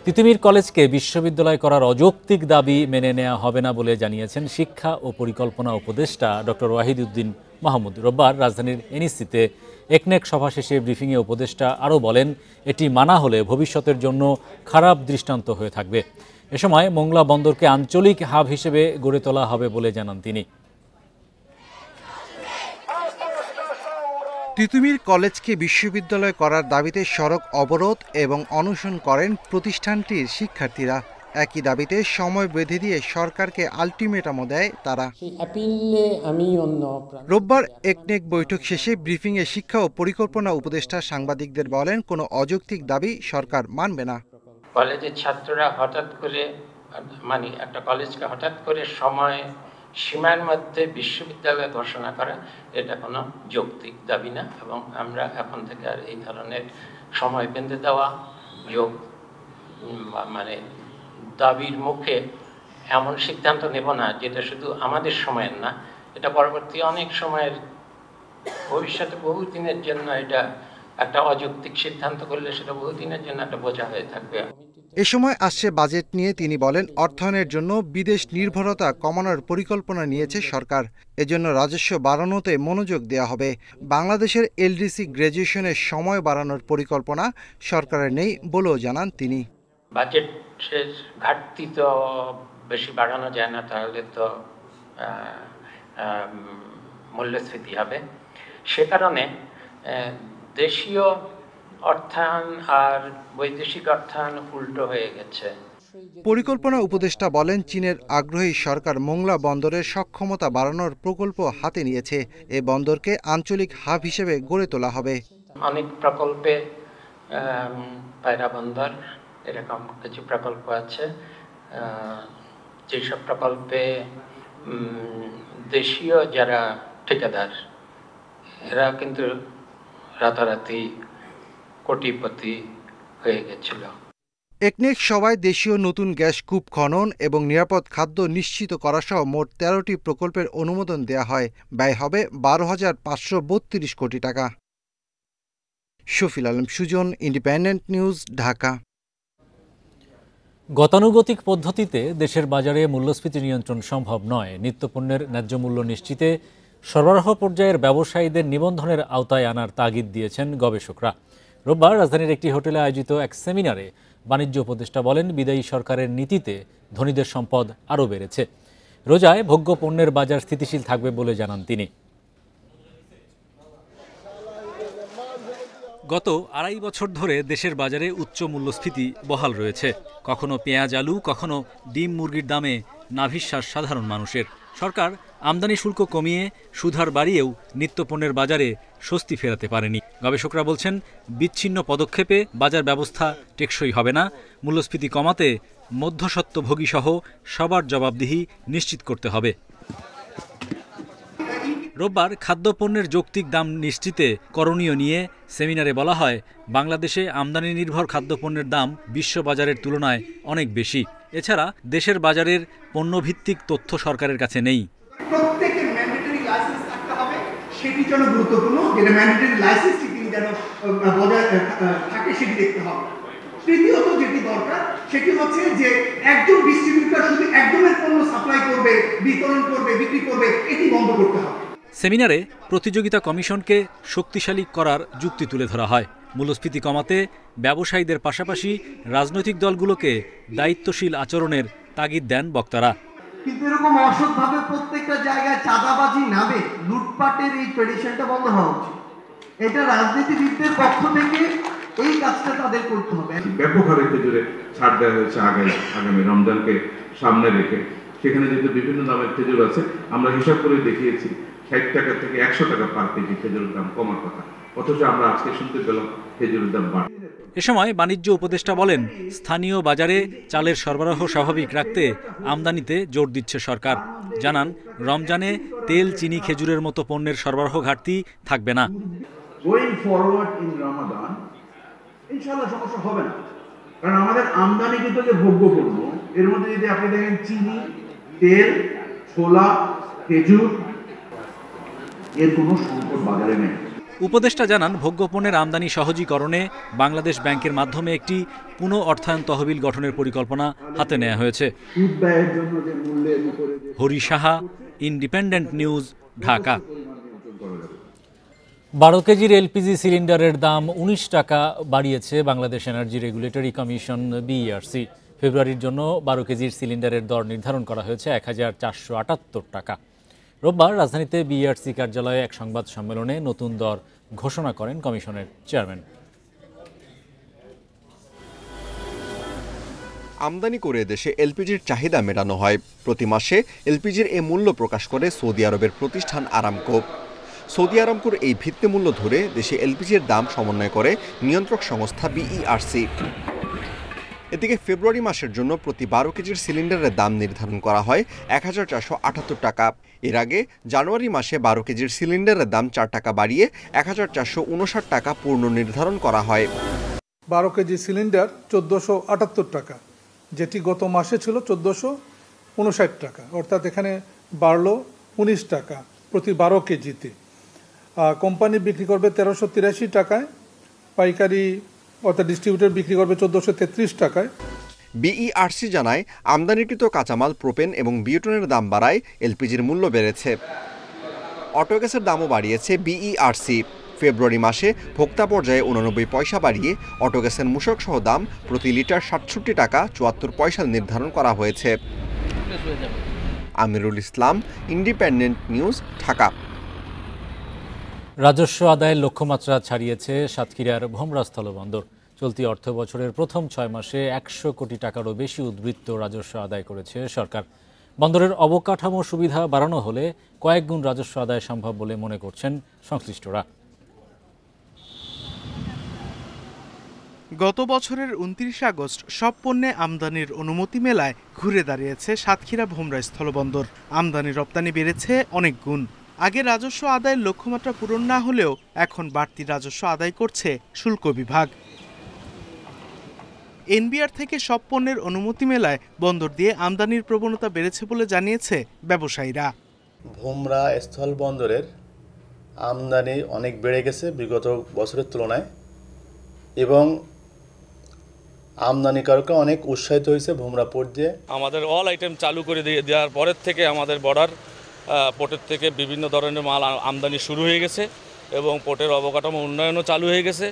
তিতুমীর কলেজকে বিশ্ববিদ্যালয় করার অযৌক্তিক দাবি মেনে নেওয়া হবে না বলে জানিয়েছেন শিক্ষা ও পরিকল্পনা উপদেষ্টা ডক্টর ওয়াহিদুদ্দিন মাহমুদ। রোববার রাজধানীর এনইসিতে একনেক সভা শেষে ব্রিফিংয়ে উপদেষ্টা আরও বলেন, এটি মানা হলে ভবিষ্যতের জন্য খারাপ দৃষ্টান্ত হয়ে থাকবে। এ সময় মোংলা বন্দরকে আঞ্চলিক হাব হিসেবে গড়ে তোলা হবে বলে জানান তিনি। তিতুমীর কলেজকে বিশ্ববিদ্যালয় করার দাবিতে সড়ক অবরোধ এবং অনশন করেন প্রতিষ্ঠানটির শিক্ষার্থীরা। একই দাবিতে সময় বেঁধে দিয়ে সরকারকে আলটিমেটামও দেয় তারা। রোববার একনেক বৈঠক শেষে ব্রিফিংয়ে শিক্ষা ও পরিকল্পনা উপদেষ্টা সাংবাদিকদের বলেন, কোনো অযৌক্তিক দাবি সরকার মানবে না। কলেজের ছাত্ররা হঠাৎ করে একটা কলেজকে হঠাৎ করে সময় সীমার মধ্যে বিশ্ববিদ্যালয় ঘোষণা করা, এটা কোনো যৌক্তিক দাবি না, এবং আমরা এখন থেকে আর এই ধরনের সময় বেঁধে দেওয়া দাবির মুখে এমন সিদ্ধান্ত নেব না যেটা শুধু আমাদের সময়ের না, এটা পরবর্তী অনেক সময়ের ভবিষ্যতে বহুদিনের জন্য এটা একটা অযৌক্তিক সিদ্ধান্ত করলে সেটা বহুদিনের জন্য একটা বোঝা হয়ে থাকবে। এ সময় আসছে বাজেট নিয়ে তিনি বলেন, অর্থায়নের জন্য বিদেশ নির্ভরতা কমানোর পরিকল্পনা নিয়েছে সরকার। এজন্য রাজস্ব বাড়ানোতে মনোযোগ দেওয়া হবে। বাংলাদেশের এলডিসি গ্র্যাজুয়েশনের সময় বাড়ানোর পরিকল্পনা সরকারের নেই বলেও জানান তিনি। বাজেটের ঘাটতি তো বেশি বাড়ানো যায় না, তাহলে তো মূল্যস্ফীতি হবে। সে কারণে দেশীয় অর্থায়ন আর বৈদেশিক অর্থায়ন উল্টো হয়ে গেছে। পরিকল্পনা উপদেষ্টা বলেন, চীনের আগ্রহী সরকার মোংলা বন্দরের সক্ষমতা বাড়ানোর প্রকল্প হাতে নিয়েছে। এ বন্দরকে আঞ্চলিক হাব হিসেবে গড়ে তোলা হবে। অনেক প্রকল্পে পায়রা বন্দর এরকম কিছু প্রকল্প আছে, যেসব প্রকল্পে দেশীয় যারা ঠিকাদার এরা কিন্তু রাতারাতি কোটিপতি হয়ে গেছিল। একনেক সভায় দেশীয় নতুন গ্যাস কূপ খনন এবং নিরাপদ খাদ্য নিশ্চিত করা সহ মোট ১৩টি প্রকল্পের অনুমোদন দেয়া হয়। ব্যয় হবে ১২,৫৩২ কোটি টাকা। Shafil Alam Sujan, Independent News, Dhaka. গতানুগতিক পদ্ধতিতে দেশের বাজারে মূল্যস্ফীতি নিয়ন্ত্রণ সম্ভব নয়। নিত্যপণ্যের ন্যায্য মূল্য নিশ্চিতে সরবরাহ পর্যায়ের ব্যবসায়ীদের নিবন্ধনের আওতায় আনার তাগিদ দিয়েছেন গবেষকরা। রোববার রাজধানীর একটি হোটেলে আয়োজিত এক সেমিনারে বাণিজ্য উপদেষ্টা বলেন, বিদায়ী সরকারের নীতিতে ধনীদের সম্পদ আরও বেড়েছে। রোজায় ভোগ্য পণ্যের বাজার স্থিতিশীল থাকবে বলে জানান তিনি। গত ২.৫ বছর ধরে দেশের বাজারে উচ্চ মূল্যস্ফীতি বহাল রয়েছে। কখনো পেঁয়াজ, আলু, কখনো ডিম, মুরগির দামে নাভিশ্বাস সাধারণ মানুষের। সরকার আমদানি শুল্ক কমিয়ে সুদহার বাড়িয়েও নিত্যপণ্যের বাজারে স্বস্তি ফেরাতে পারেনি। গবেষকরা বলছেন, বিচ্ছিন্ন পদক্ষেপে বাজার ব্যবস্থা টেকসই হবে না। মূল্যস্ফীতি কমাতে মধ্যস্বত্বভোগী সহ সবার জবাবদিহি নিশ্চিত করতে হবে। রোববার খাদ্যপণ্যের যৌক্তিক দাম নিশ্চিতে করণীয় নিয়ে সেমিনারে বলা হয়, বাংলাদেশে আমদানি নির্ভর খাদ্যপণ্যের দাম বিশ্ববাজারের তুলনায় অনেক বেশি। এছাড়া দেশের বাজারের পণ্যভিত্তিক তথ্য সরকারের কাছে নেই। প্রত্যেকের ম্যান্ডেটরি লাইসেন্স থাকতে হবে, সেটি জন্য গুরুত্বপূর্ণ, যেটা ম্যান্ডেটরি লাইসেন্সটি তিনি যেন বজায় থাকে সেটি দেখতে হবে। তৃতীয়ত যেটি দরকার সেটি হচ্ছে যে একজন ডিস্ট্রিবিউটর শুধু একজনের পণ্য সাপ্লাই করবে, বিতরণ করবে, বিক্রি করবে, এটি বন্ধ করতে হবে। সেমিনারে প্রতিযোগিতা কমিশনকে শক্তিশালী করার যুক্তি তুলে ধরা হয়। মূল্যস্ফীতি কমাতে ব্যবসায়ীদের পাশাপাশি রাজনৈতিক দলগুলোকে দায়িত্বশীল আচরণের তাগিদ দেন বক্তারা। কিন্তু এরকম অসৎভাবে প্রত্যেকটা জায়গায় চাঁদাবাজি নামে লুটপাটের এই ট্রেডিশনটা বন্ধ হওয়া উচিত। এটা রাজনীতিবিদদের পক্ষ থেকে এই কাজটা তাদের করতে হবে। ব্যাপক হারে খেজুরে ছাড় দেওয়া হয়েছে আগামী রমজানকে সামনে রেখে। সেখানে যেহেতু বিভিন্ন দামের খেজুর আছে, আমরা হিসাব করে দেখিয়েছি ৬০ টাকা থেকে ১০০ টাকা পার কেজি খেজুরের দাম কমার কথা, অথচ আমরা আজকে শুনতে পেলাম খেজুরের দাম বাড়ে। এ সময় বাণিজ্য উপদেষ্টা বলেন, স্থানীয় বাজারে চালের সরবরাহ স্বাভাবিক রাখতে আমদানিতে জোর দিচ্ছে সরকার। জানান, রমজানে তেল, চিনি, খেজুরের মতো পণ্যের সরবরাহ ঘাটতি থাকবে না। গোয়িং ফরওয়ার্ড ইন রমাদান ইনশাআল্লাহ সমস্যা হবে না, কারণ আমাদের আমদানি কিন্তু যে ভোগ্য পণ্য, এর মধ্যে যদি আপনি দেখেন চিনি, তেল, ছোলা, খেজুর, এর কোনো সংকট বাজারে নেই। উপদেষ্টা জানান, ভোগ্যপণ্যের আমদানি সহজীকরণে বাংলাদেশ ব্যাংকের মাধ্যমে একটি পুনঃ অর্থায়ন তহবিল গঠনের পরিকল্পনা হাতে নেওয়া হয়েছে। Hari Saha, independent News, Dhaka. 12 কেজির এলপিজি সিলিন্ডারের দাম 19 টাকা বাড়িয়েছে Bangladesh energy regulatory commission BERC. ফেব্রুয়ারির জন্য 12 কেজির সিলিন্ডারের দর নির্ধারণ করা হয়েছে 1478 টাকা। রোববার রাজধানীতে বিইআরসি কার্যালয়ে এক সংবাদ সম্মেলনে নতুন দর ঘোষণা করেন কমিশনের চেয়ারম্যান। আমদানি করে দেশে এলপিজির চাহিদা মেটানো হয়। প্রতি মাসে এলপিজির এই মূল্য প্রকাশ করে সৌদি আরবের প্রতিষ্ঠান আরামকো। সৌদি আরামকোর এই ভিত্তিমূল্য ধরে দেশে এলপিজির দাম সমন্বয় করে নিয়ন্ত্রক সংস্থা বিইআরসি। এদিকে ফেব্রুয়ারি মাসের জন্য প্রতি 12 কেজির সিলিন্ডারের দাম নির্ধারণ করা হয় 1478 টাকা। এর আগে জানুয়ারি মাসে 12 কেজির সিলিন্ডারের দাম 4 টাকা বাড়িয়ে 1459 টাকা পূর্ণ নির্ধারণ করা হয়। 12 কেজি সিলিন্ডার 1478 টাকা, যেটি গত মাসে ছিল 1459 টাকা, অর্থাৎ এখানে বাড়লো 19 টাকা প্রতি 12 কেজিতে। কোম্পানি বিক্রি করবে 1383 টাকায়, পাইকারি অর্থাৎ ডিস্ট্রিবিউটর বিক্রি করবে 1433 টাকায়। বিইআরসি জানায়, আমদানিকৃত কাঁচামাল প্রোপেন এবং বিউটেনের দাম বাড়ায় এলপিজির মূল্য বেড়েছে। অটোগ্যাসের দামও বাড়িয়েছে বিইআরসি। ফেব্রুয়ারি মাসে ভোক্তা পর্যায়ে 89 পয়সা বাড়িয়ে অটোগ্যাসের মূসক সহ দাম প্রতি লিটার 67 টাকা 74 পয়সা নির্ধারণ করা হয়েছে। Amirul Islam, independent News, Dhaka. রাজস্ব আদায়ের লক্ষ্যমাত্রা ছাড়িয়েছে সাতক্ষীরার ভোমরা স্থলবন্দর। চলতি অর্থ বছরের প্রথম 6 মাসে 100 কোটি টাকারও বেশি উদ্বৃত্ত রাজস্ব আদায় করেছে সরকার। বন্দরের অবকাঠামো সুবিধা বাড়ানো হলে কয়েক গুণ রাজস্ব আদায় সম্ভব বলে মনে করছেন সংশ্লিষ্টরা। গত বছরের 29 আগস্ট সব পণ্যে আমদানির অনুমতি মেলায় ঘুরে দাঁড়িয়েছে সাতক্ষীরা ভোমরা স্থলবন্দর। আমদানি রপ্তানি বেড়েছে অনেক গুণ। আগে রাজস্ব আদায়ের লক্ষ্যমাত্রা পূরণ না হলেও এখন বাড়তি রাজস্ব আদায় করছে শুল্ক বিভাগ। এনবিআর থেকে সব পণ্যের অনুমতি মেলায় বন্দর দিয়ে আমদানির প্রবণতা বেড়েছে বলে জানিয়েছে ব্যবসায়ীরা। ভোমরা স্থল বন্দরের আমদানি অনেক বেড়ে গেছে বিগত বছরের তুলনায়, এবং আমদানিকারকরা অনেক উৎসাহিত হয়েছে ভোমরা পোর্ট দিয়ে। আমাদের অল আইটেম চালু করে দেওয়ার পরের থেকে আমাদের বর্ডার পোর্টের থেকে বিভিন্ন ধরনের মাল আমদানি শুরু হয়ে গেছে এবং পোর্টের অবকাঠামো উন্নয়নও চালু হয়ে গেছে।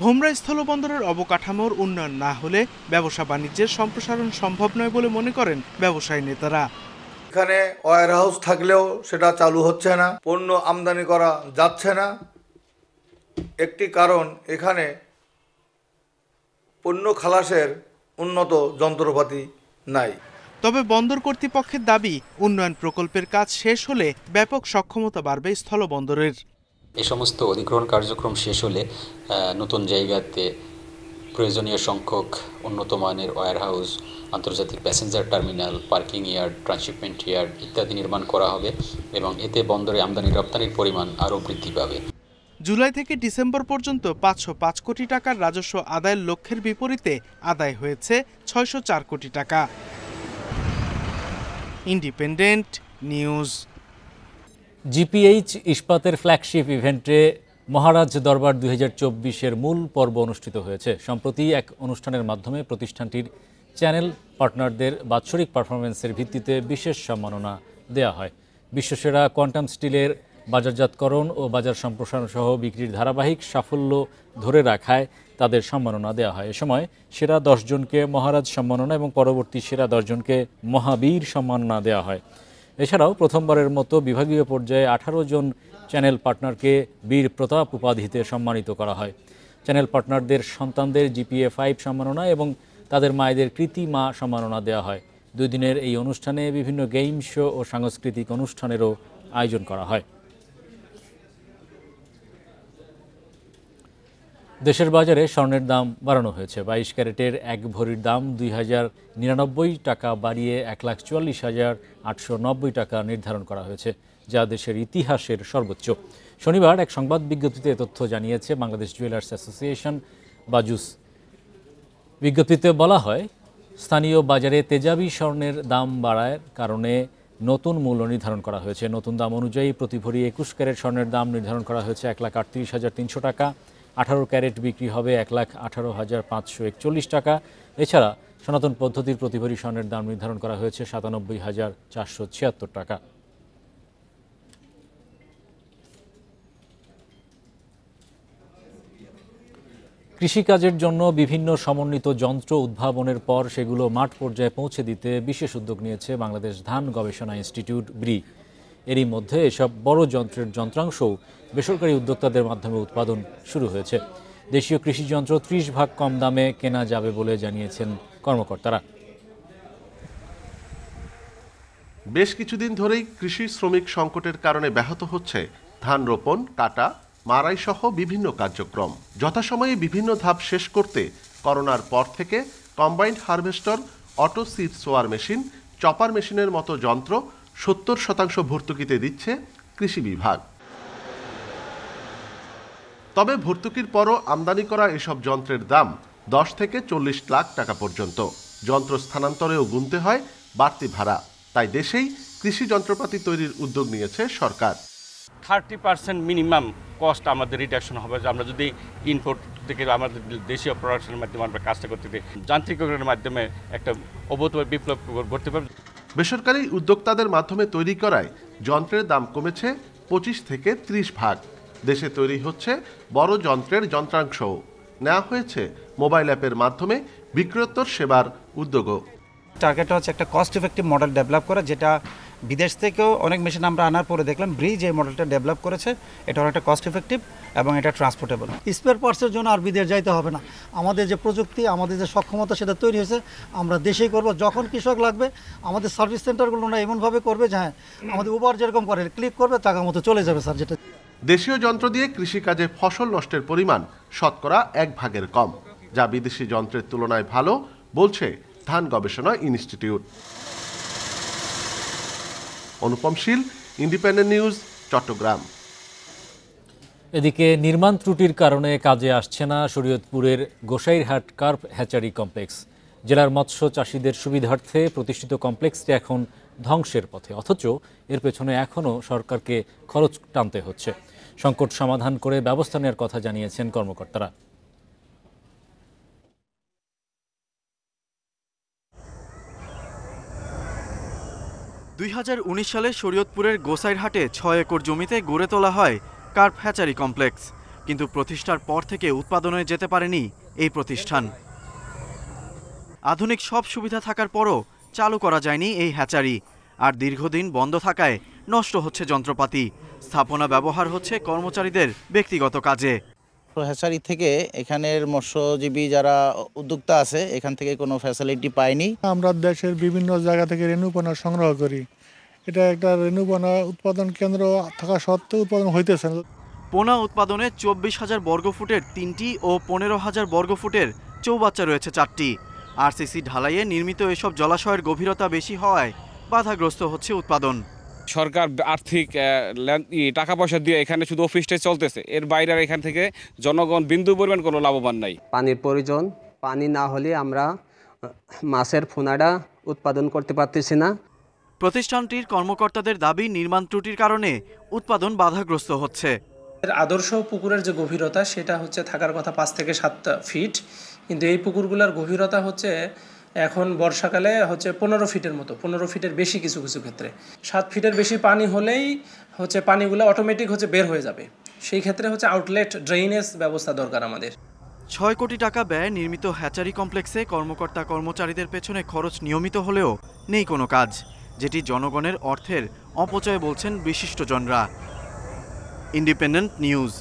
ভোমরা স্থলবন্দরের অবকাঠামোর উন্নয়ন না হলে ব্যবসা বাণিজ্যের সম্প্রসারণ সম্ভব নয় বলে মনে করেন ব্যবসায়ী নেতারা। এখানে ওয়্যার হাউস থাকলেও সেটা চালু হচ্ছে না, পণ্য আমদানি করা যাচ্ছে না। একটি কারণ, এখানে পণ্য খালাসের উন্নত যন্ত্রপাতি নাই। তবে বন্দর কর্তৃপক্ষের দাবি, উন্নয়ন প্রকল্পের কাজ শেষ হলে ব্যাপক সক্ষমতা বাড়বে স্থলবন্দরের। এই সমস্ত অধিগ্রহণ কার্যক্রম শেষ হলে নতুন জায়গাতে প্রয়োজনীয় সংখ্যক উন্নত মানের ওয়্যার হাউস, আন্তর্জাতিক passenger terminal, parking yard, transshipment yard ইত্যাদি নির্মাণ করা হবে এবং এতে বন্দরে আমদানি রপ্তানির পরিমাণ আরও বৃদ্ধি পাবে। জুলাই থেকে ডিসেম্বর পর্যন্ত 505 কোটি টাকার রাজস্ব আদায়ের লক্ষ্যের বিপরীতে আদায় হয়েছে 604 কোটি টাকা। Independent news. জিপিএইচ ইস্পাতের ফ্ল্যাগশিপ ইভেন্টে মহারাজ দরবার 2024-এর মূল পর্ব অনুষ্ঠিত হয়েছে। সম্প্রতি এক অনুষ্ঠানের মাধ্যমে প্রতিষ্ঠানটির চ্যানেল পার্টনারদের বাৎসরিক পারফরমেন্সের ভিত্তিতে বিশেষ সম্মাননা দেয়া হয়। বিশ্বসেরা কোয়ান্টাম স্টিলের বাজারজাতকরণ ও বাজার সম্প্রসারণ সহ বিক্রির ধারাবাহিক সাফল্য ধরে রাখায় তাদের সম্মাননা দেওয়া হয়। এ সময় সেরা 10 জনকে মহারাজ সম্মাননা এবং পরবর্তী সেরা 10 জনকে মহাবীর সম্মাননা দেওয়া হয়। এছাড়াও প্রথমবারের মতো বিভাগীয় পর্যায়ে 18 জন চ্যানেল পার্টনারকে বীর প্রতাপ উপাধিতে সম্মানিত করা হয়। চ্যানেল পার্টনারদের সন্তানদের জিপিএ 5 সম্মাননা এবং তাদের মায়েদের কৃতি মা সম্মাননা দেওয়া হয়। 2 দিনের এই অনুষ্ঠানে বিভিন্ন গেম শো ও সাংস্কৃতিক অনুষ্ঠানেরও আয়োজন করা হয়। দেশের বাজারে স্বর্ণের দাম বাড়ানো হয়েছে। 22 ক্যারেটের 1 ভরির দাম 2099 টাকা বাড়িয়ে 1,44,890 টাকা নির্ধারণ করা হয়েছে, যা দেশের ইতিহাসের সর্বোচ্চ। শনিবার এক সংবাদ বিজ্ঞপ্তিতে এ তথ্য জানিয়েছে বাংলাদেশ জুয়েলার্স অ্যাসোসিয়েশন বাজুস। বিজ্ঞপ্তিতে বলা হয়, স্থানীয় বাজারে তেজাবি স্বর্ণের দাম বাড়ার কারণে নতুন মূল্য নির্ধারণ করা হয়েছে। নতুন দাম অনুযায়ী প্রতি ভরি 21 ক্যারেট স্বর্ণের দাম নির্ধারণ করা হয়েছে 1,38,300 টাকা। 18 ক্যারেট বিক্রি হবে 1,18,541 টাকা। এছাড়া সনাতন পদ্ধতির প্রতি ভরি স্বর্ণের দাম নির্ধারণ করা হয়েছে 97,476 টাকা। কৃষিকাজের জন্য বিভিন্ন সমন্বিত যন্ত্র উদ্ভাবনের পর সেগুলো মাঠ পর্যায়ে পৌঁছে দিতে বিশেষ উদ্যোগ নিয়েছে বাংলাদেশ ধান গবেষণা ইনস্টিটিউট ব্রি। এরই মধ্যে এসব বড় যন্ত্রের যন্ত্রাংশও বেসরকারি উদ্যোক্তাদের মাধ্যমে উৎপাদন শুরু হয়েছে। দেশীয় কৃষি যন্ত্র 30 ভাগ কম দামে কেনা যাবে বলে জানিয়েছেন কর্মকর্তারা। বেশ কিছুদিন ধরেই কৃষি শ্রমিক সংকটের কারণে ব্যাহত হচ্ছে ধান রোপণ, কাটা, মারাই সহ বিভিন্ন কার্যক্রম। যথাসময়ে বিভিন্ন ধাপ শেষ করতে করোনার পর থেকে কম্বাইন্ড হারভেস্টর, অটো সিড সোয়ার মেশিন, চপার মেশিনের মতো যন্ত্র 70% ভর্তুকিতে দিচ্ছে কৃষি বিভাগ। তবে ভর্তুকির পরও আমদানি করা এসব যন্ত্রের দাম 10 থেকে 40 লাখ টাকা পর্যন্ত। যন্ত্র স্থানান্তরেও গুনতে হয় বাড়তি ভাড়া। তাই দেশেই কৃষি যন্ত্রপাতি তৈরির উদ্যোগ নিয়েছে সরকার। 30% মিনিমাম কস্ট আমাদের রিডাকশন হবে আমরা যদি ইনপুট থেকে আমাদের দেশীয় প্রোডাকশনের মাধ্যমে আমরা কাজটা করতে দিই। যান্ত্রিকরণের মাধ্যমে একটা অভূতপূর্ব বিপ্লব করতে পারবে। বেসরকারি উদ্যোক্তাদের মাধ্যমে তৈরি করায় যন্ত্রের দাম কমেছে 25 থেকে 30 ভাগ। দেশে তৈরি হচ্ছে বড় যন্ত্রের যন্ত্রাংশও। নেওয়া হয়েছে মোবাইল অ্যাপের মাধ্যমে বিক্রয়োত্তর সেবার উদ্যোগও। টার্গেট হচ্ছে একটা কস্ট এফেক্টিভ মডেল ডেভেলপ করা, যেটা বিদেশ থেকেও অনেক মেশিন আমরা আনার পরে দেখলাম ব্রি যে মডেলটা ডেভেলপ করেছে এটা অনেকটা কস্ট এফেক্টিভ এবং এটা ট্রান্সপোর্টেবল। স্পেয়ার পার্টসের জন্য আর বিদেশ যাইতে হবে না। আমাদের যে প্রযুক্তি, আমাদের যে সক্ষমতা সেটা তৈরি হয়েছে, আমরা দেশেই করব। যখন কৃষক লাগবে আমাদের সার্ভিস সেন্টারগুলো না এমনভাবে করবে যে হ্যাঁ আমাদের উবার যেরকম করে ক্লিক করবে টাকা মতো চলে যাবে স্যার। যেটা দেশীয় যন্ত্র দিয়ে কৃষিকাজে ফসল নষ্টের পরিমাণ শতকরা 1 ভাগের কম, যা বিদেশি যন্ত্রের তুলনায় ভালো বলছে ধান গবেষণা ইনস্টিটিউট। অনুপম শীল, ইন্ডিপেন্ডেন্ট নিউজ, চট্টগ্রাম। এদিকে নির্মাণ ত্রুটির কারণে কাজে আসছে না শরীয়তপুরের গোসাইরহাট কার্প হ্যাচারি কমপ্লেক্স। জেলার মৎস্য চাষিদের সুবিধার্থে প্রতিষ্ঠিত কমপ্লেক্সটি এখন ধ্বংসের পথে, অথচ এর পেছনে এখনও সরকারকে খরচ টানতে হচ্ছে। সংকট সমাধান করে ব্যবস্থা নেওয়ার কথা জানিয়েছেন কর্মকর্তারা। 2019 সালে শরীয়তপুরের গোসাইরহাটে 6 একর জমিতে গড়ে তোলা হয় কার্প হ্যাচারি কমপ্লেক্স, কিন্তু প্রতিষ্ঠার পর থেকে উৎপাদনে যেতে পারেনি এই প্রতিষ্ঠান। আধুনিক সব সুবিধা থাকার পরও চালু করা যায়নি এই হ্যাচারি, আর দীর্ঘদিন বন্ধ থাকায় নষ্ট হচ্ছে যন্ত্রপাতি। স্থাপনা ব্যবহার হচ্ছে কর্মচারীদের ব্যক্তিগত কাজে। হ্যাচারি থেকে এখানের মৎস্যজীবী যারা উদ্যোক্তা আছে এখান থেকে কোনো ফ্যাসিলিটি পায়নি। আমরা দেশের বিভিন্ন জায়গা থেকে রেণুপোনা সংগ্রহ করি। এটা একটা রেণুপোনা উৎপাদন কেন্দ্র থাকা সত্ত্বেও উৎপাদন হইতেছে না। পোনা উৎপাদনে 24,000 বর্গফুটের 3টি ও 15,000 বর্গফুটের চৌবাচ্চা রয়েছে 4টি। আরসিসি ঢালাইয়ে নির্মিত এসব জলাশয়ের গভীরতা বেশি হওয়ায় বাধাগ্রস্ত হচ্ছে উৎপাদন। সরকার আর্থিক টাকা পয়সা দিয়ে এখানে শুধু অফিসটাই চলতেছে, এর বাইরে এখান থেকে জনগণ বিন্দু পরিমাণ কোনো লাভবান নাই। পানির প্রয়োজন, পানি না হলে আমরা মাছের পোনাটা উৎপাদন করতে পারতেছি না। প্রতিষ্ঠানটির কর্মকর্তাদের দাবি নির্মাণ ত্রুটির কারণে উৎপাদন বাধাগ্রস্ত হচ্ছে। আদর্শ পুকুরের যে গভীরতা সেটা হচ্ছে থাকার কথা 5 থেকে 7 ফিট, কিন্তু এই পুকুরগুলোর গভীরতা হচ্ছে এখন বর্ষাকালে হচ্ছে 15 ফিটের মতো, 15 ফিটের বেশি কিছু কিছু ক্ষেত্রে। 7 ফিটের বেশি পানি হলেই হচ্ছে পানিগুলো অটোমেটিক হচ্ছে বের হয়ে যাবে। সেই ক্ষেত্রে হচ্ছে আউটলেট ড্রেনেজ ব্যবস্থা দরকার আমাদের। 6 কোটি টাকা ব্যয়ে নির্মিত হ্যাচারি কমপ্লেক্সে কর্মকর্তা কর্মচারীদের পেছনে খরচ নিয়মিত হলেও নেই কোনো কাজ, যেটি জনগণের অর্থের অপচয় বলছেন বিশিষ্টজনরা। Independent news.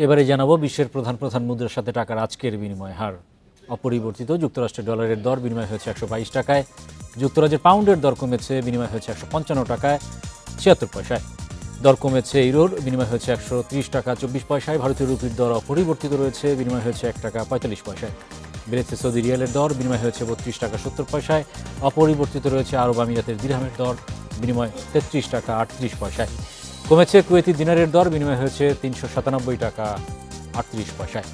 এবারে জানাবো বিশ্বের প্রধান মুদ্রার সাথে টাকার আজকের বিনিময় হার। অপরিবর্তিত যুক্তরাষ্ট্রের ডলারের দর বিনিময় হয়েছে 122 টাকায়, যুক্তরাজ্যের পাউন্ডের দর কমেছে, বিনিময় হয়েছে 155 টাকায় 76 পয়সায়। দর কমেছে ইউরোর, বিনিময় হয়েছে 130 টাকা 24 পয়সায়। ভারতীয় রুপির দর অপরিবর্তিত রয়েছে, বিনিময় হয়েছে 1 টাকা 45 পয়সায়। বেড়েছে সৌদি রিয়ালের দর, বিনিময় হয়েছে 32 টাকা 70 পয়সায়। অপরিবর্তিত রয়েছে আরব আমিরাতের দিরহামের দর, বিনিময় 33 টাকা 38 পয়সায়। কমেছে কুয়েতি দিনারের দর, বিনিময় হয়েছে 397 টাকা 38 পয়সায়।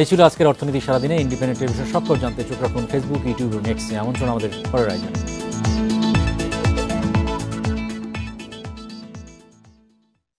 এই ছিল আজকের অর্থনীতি সারাদিনে। ইন্ডিপেন্ডেন্টের বিষয়ে সব জানতে চোখ রাখুন ফেসবুক, ইউটিউব এবং এক্সে। আমন্ত্রণ আমাদের পরের আয়োজনে।